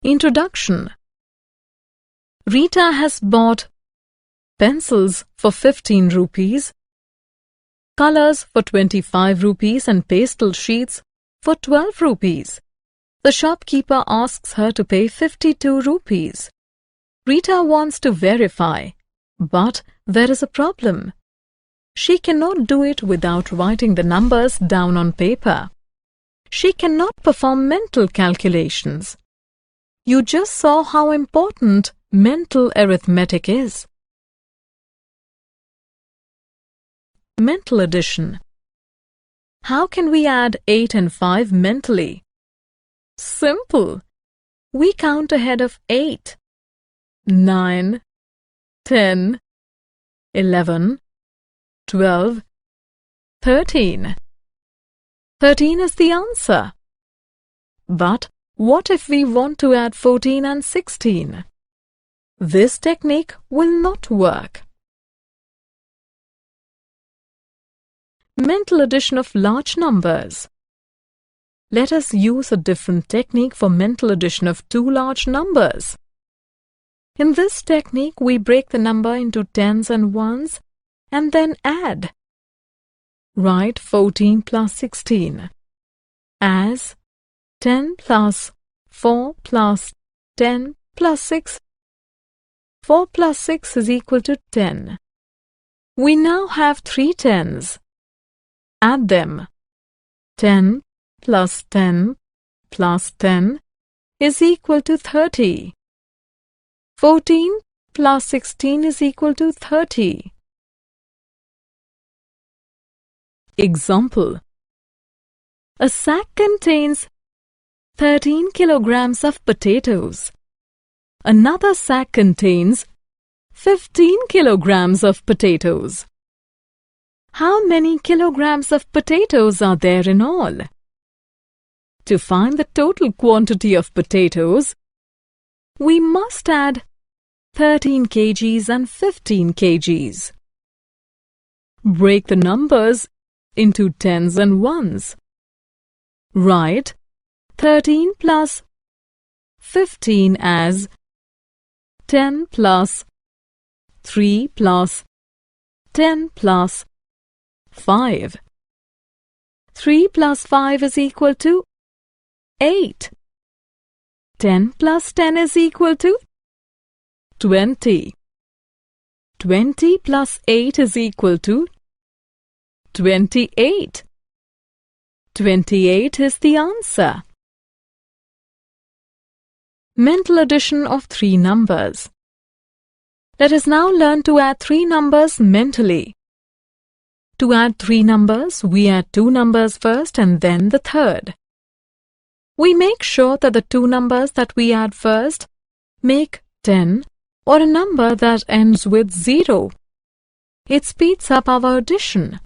Introduction. Rita has bought pencils for 15 rupees, colors for 25 rupees and pastel sheets for 12 rupees. The shopkeeper asks her to pay 52 rupees. Rita wants to verify, but there is a problem. She cannot do it without writing the numbers down on paper. She cannot perform mental calculations. You just saw how important mental arithmetic is. Mental addition. How can we add 8 and 5 mentally? Simple. We count ahead of 8. 9, 10, 11, 12, 13. 13 is the answer. But what if we want to add 14 and 16? This technique will not work. Mental addition of large numbers. Let us use a different technique for mental addition of two large numbers. In this technique, we break the number into tens and ones and then add. Write 14 plus 16 as 10 plus 4 plus 10 plus 6. 4 plus 6 is equal to 10. We now have 3 tens. Add them. 10 plus 10 plus 10 is equal to 30. 14 plus 16 is equal to 30. Example. A sack contains 13 kilograms of potatoes. Another sack contains 15 kilograms of potatoes. How many kilograms of potatoes are there in all? To find the total quantity of potatoes, we must add 13 kgs and 15 kgs. Break the numbers into tens and ones. Write 13 plus 15 as 10 plus 3 plus 10 plus 5. 3 plus 5 is equal to 8. 10 plus 10 is equal to 20. 20 plus 8 is equal to 28. 28 is the answer. Mental addition of three numbers. Let us now learn to add three numbers mentally. To add three numbers, we add two numbers first and then the third. We make sure that the two numbers that we add first make 10 or a number that ends with 0. It speeds up our addition.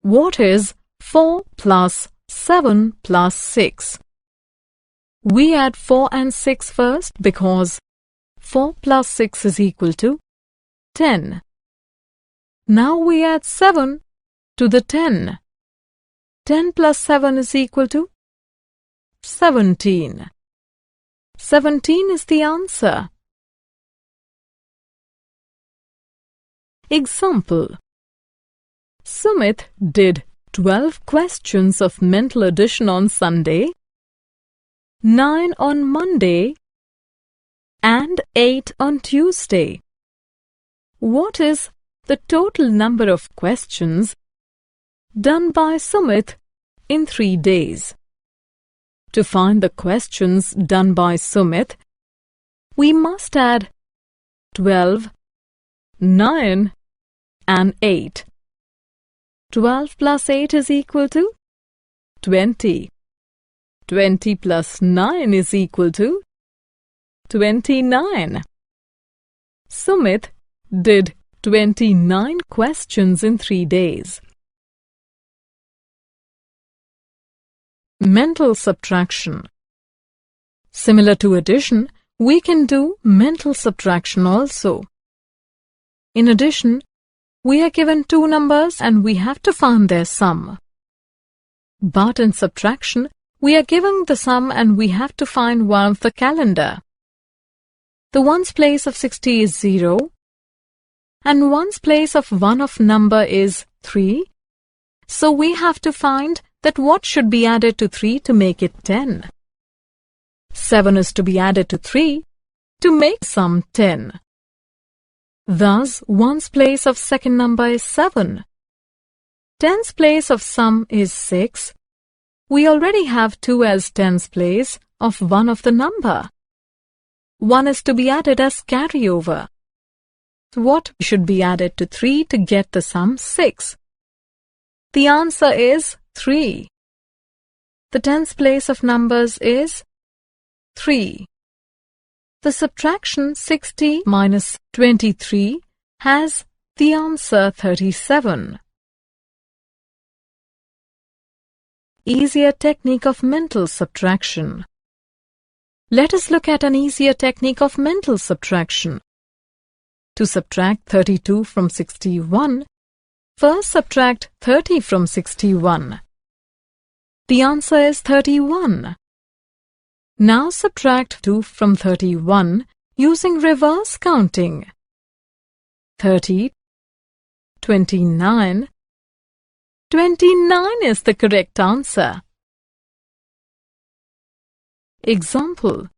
What is 4 plus 7 plus 6? We add 4 and 6 first because 4 plus 6 is equal to 10. Now we add 7 to the 10. 10 plus 7 is equal to 17. 17 is the answer. Example. Sumit did 12 questions of mental addition on Sunday, 9 on Monday, and 8 on Tuesday. What is the total number of questions done by Sumit in 3 days? To find the questions done by Sumit, we must add 12, 9, and 8. 12 plus 8 is equal to 20. 20 plus 9 is equal to 29. Sumit did 29 questions in 3 days. Mental subtraction. Similar to addition, we can do mental subtraction also. In addition, we are given two numbers and we have to find their sum. But in subtraction, We are given the sum and we have to find one of the calendar. The ones place of 60 is 0 and ones place of one of number is 3. So we have to find that what should be added to 3 to make it 10. 7 is to be added to 3 to make sum 10. Thus, ones place of second number is 7. Tens place of sum is 6. We already have 2 as tens place of one of the number. 1 is to be added as carryover. What should be added to 3 to get the sum 6? The answer is 3. The tens place of numbers is 3. The subtraction 60 minus 23 has the answer 37. Easier technique of mental subtraction. Let us look at an easier technique of mental subtraction. To subtract 32 from 61, first subtract 30 from 61. The answer is 31. Now subtract 2 from 31 using reverse counting. 30, 29. 29 is the correct answer. Example.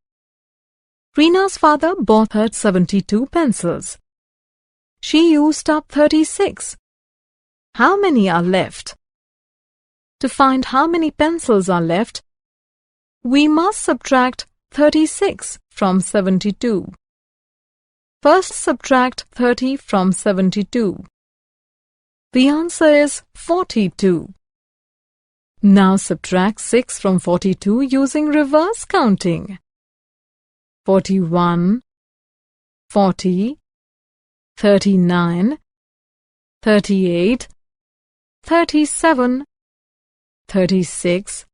Reena's father bought her 72 pencils. She used up 36. How many are left? To find how many pencils are left, we must subtract 36 from 72. First subtract 30 from 72. The answer is 42. Now subtract 6 from 42 using reverse counting. 41, 40, 39, 38, 37, 36.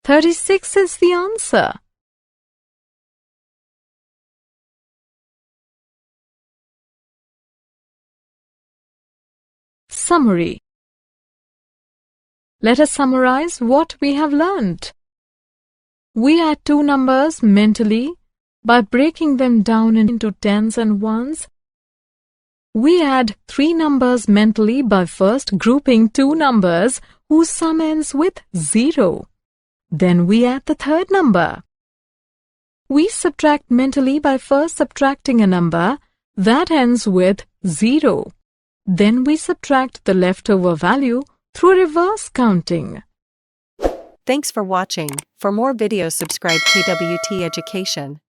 36 is the answer. Summary. Let us summarize what we have learnt. We add two numbers mentally by breaking them down into tens and ones. We add three numbers mentally by first grouping two numbers whose sum ends with 0. Then we add the third number. We subtract mentally by first subtracting a number that ends with 0. Then we subtract the leftover value through reverse counting. Thanks for watching. For more videos, subscribe KWT Education.